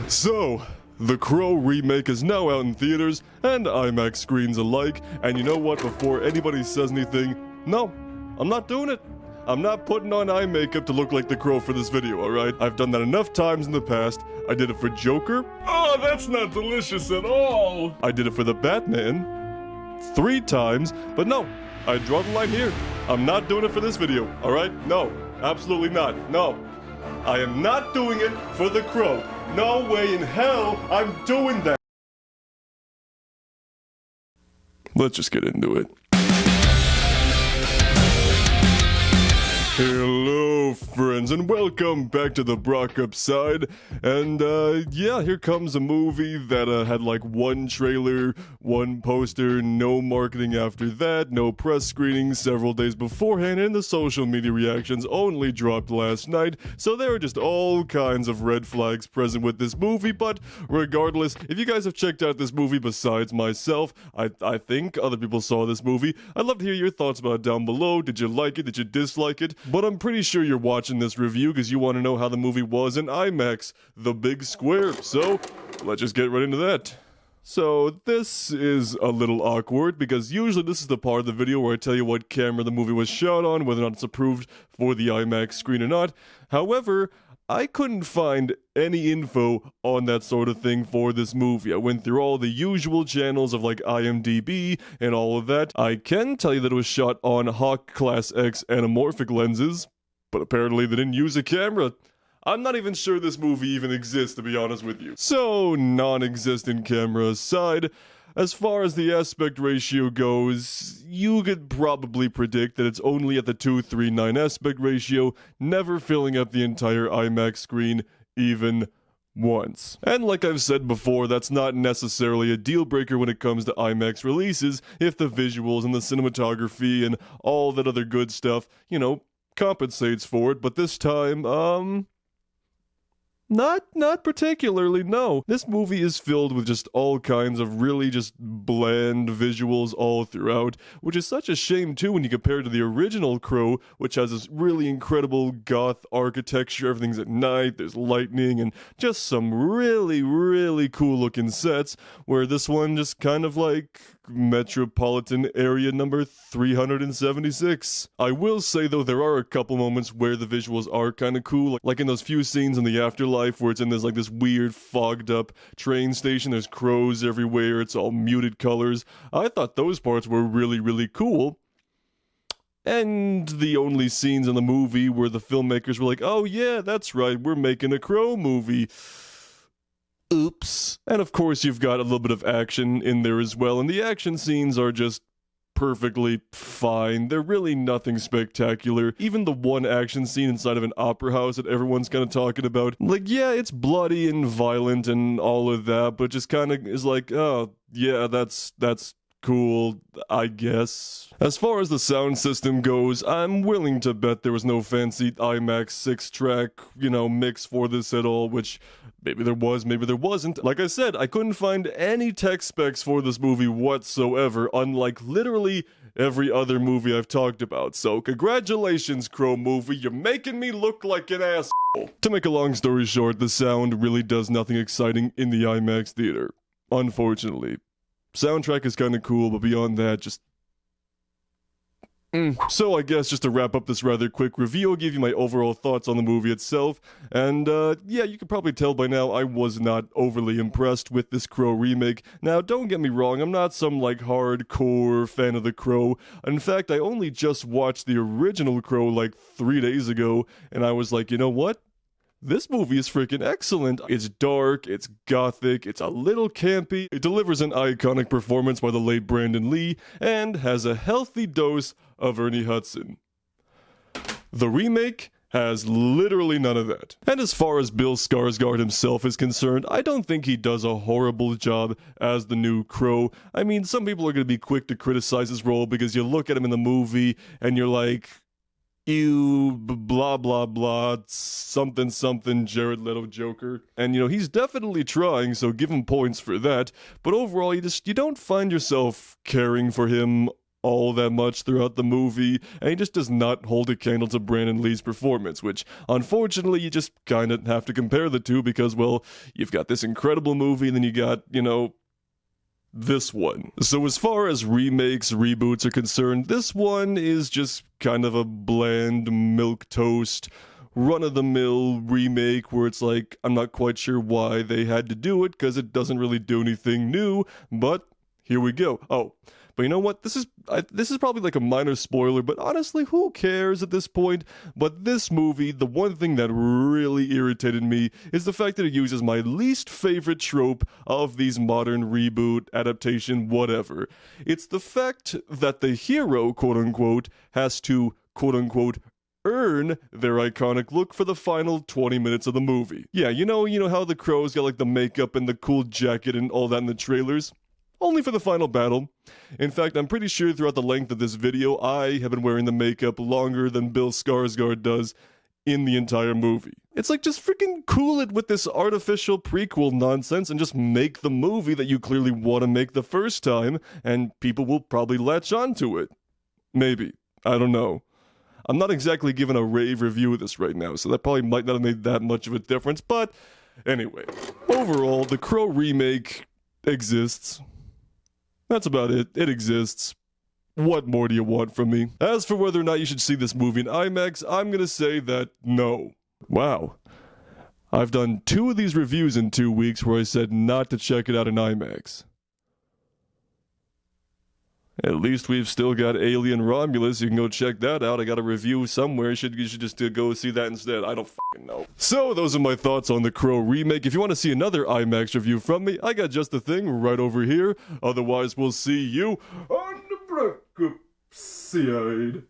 So, The Crow remake is now out in theaters and IMAX screens alike, and you know what, before anybody says anything, no, I'm not doing it. I'm not putting on eye makeup to look like The Crow for this video, alright? I've done that enough times in the past. I did it for Joker. Oh, that's not delicious at all. I did it for the Batman 3 times, but no, I draw the line here. I'm not doing it for this video, alright? No, absolutely not. No, I am not doing it for The Crow. No way in hell I'm doing that. Let's just get into it. Hello, friends, and welcome back to the Brockopp side. And, yeah, here comes a movie that, had like one trailer, one poster, no marketing after that, no press screenings several days beforehand, and the social media reactions only dropped last night. So there are just all kinds of red flags present with this movie, but regardless, if you guys have checked out this movie besides myself, I think other people saw this movie, I'd love to hear your thoughts about it down below. Did you like it? Did you dislike it? But I'm pretty sure you're watching this review because you want to know how the movie was in IMAX, the big square. So, let's just get right into that. So, this is a little awkward because usually this is the part of the video where I tell you what camera the movie was shot on, whether or not it's approved for the IMAX screen or not. However, I couldn't find any info on that sort of thing for this movie. I went through all the usual channels of like IMDb and all of that. I can tell you that it was shot on Hawk Class X anamorphic lenses, but apparently they didn't use a camera. I'm not even sure this movie even exists, to be honest with you. So, non-existent camera aside, as far as the aspect ratio goes, you could probably predict that it's only at the 2:3:9 aspect ratio, never filling up the entire IMAX screen even once. And like I've said before, that's not necessarily a deal breaker when it comes to IMAX releases if the visuals and the cinematography and all that other good stuff, you know, compensates for it, but this time, Not particularly, no. This movie is filled with just all kinds of really just bland visuals all throughout, which is such a shame too when you compare it to the original Crow, which has this really incredible goth architecture, everything's at night, there's lightning, and just some really, really cool looking sets, where this one just kind of like metropolitan area number 376. I will say though, there are a couple moments where the visuals are kind of cool, like in those few scenes in the afterlife where it's in this like this weird fogged up train station, there's crows everywhere, it's all muted colors. I thought those parts were really, really cool. And the only scenes in the movie where the filmmakers were like, oh yeah, that's right, we're making a Crow movie. Oops. And of course you've got a little bit of action in there as well, and the action scenes are just perfectly fine. They're really nothing spectacular. Even the one action scene inside of an opera house that everyone's kind of talking about, like, yeah, it's bloody and violent and all of that, but just kind of is like, oh, yeah, that's cool, I guess. As far as the sound system goes, I'm willing to bet there was no fancy IMAX 6-track, you know, mix for this at all, which maybe there was, maybe there wasn't. Like I said, I couldn't find any tech specs for this movie whatsoever, unlike literally every other movie I've talked about. So congratulations, Crow movie, you're making me look like an asshole. To make a long story short, the sound really does nothing exciting in the IMAX theater, unfortunately. Soundtrack is kind of cool, but beyond that, just So I guess just to wrap up this rather quick review, I'll give you my overall thoughts on the movie itself, and yeah, you can probably tell by now I was not overly impressed with this Crow remake. Now, don't get me wrong, I'm not some like hardcore fan of the Crow. In fact, I only just watched the original Crow like 3 days ago, and I was like, you know what? This movie is freaking excellent. It's dark, it's gothic, it's a little campy, it delivers an iconic performance by the late Brandon Lee, and has a healthy dose of Ernie Hudson. The remake has literally none of that. And as far as Bill Skarsgård himself is concerned, I don't think he does a horrible job as the new Crow. I mean, some people are going to be quick to criticize his role because you look at him in the movie and you're like, ew, blah, blah, blah, something, something, Jared Leto Joker. And, you know, he's definitely trying, so give him points for that. But overall, you don't find yourself caring for him all that much throughout the movie, and he just does not hold a candle to Brandon Lee's performance, which, unfortunately, you just kind of have to compare the two because, well, you've got this incredible movie, and then you got, this one. So as far as remakes, reboots are concerned, this one is just kind of a bland milquetoast, run-of-the-mill remake where it's like, I'm not quite sure why they had to do it because it doesn't really do anything new, but here we go. Oh, but you know what? This is probably like a minor spoiler, but honestly, who cares at this point? But this movie, the one thing that really irritated me is the fact that it uses my least favorite trope of these modern reboot, adaptation, whatever. It's the fact that the hero, quote-unquote, has to, quote-unquote, earn their iconic look for the final 20 minutes of the movie. Yeah, you know how the Crow's got like the makeup and the cool jacket and all that in the trailers? Only for the final battle. In fact, I'm pretty sure throughout the length of this video, I have been wearing the makeup longer than Bill Skarsgård does in the entire movie. It's like, just freaking cool it with this artificial prequel nonsense and just make the movie that you clearly want to make the first time, and people will probably latch onto it. Maybe. I don't know. I'm not exactly giving a rave review of this right now, so that probably might not have made that much of a difference, but anyway. Overall, the Crow remake exists. That's about it. It exists. What more do you want from me? As for whether or not you should see this movie in IMAX, I'm gonna say that no. Wow. I've done 2 of these reviews in 2 weeks where I said not to check it out in IMAX. At least we've still got Alien Romulus. You can go check that out. I got a review somewhere. You should just go see that instead. I don't fucking know. So those are my thoughts on the Crow remake. If you want to see another IMAX review from me, I got just the thing right over here. Otherwise, we'll see you on the Brockopp side.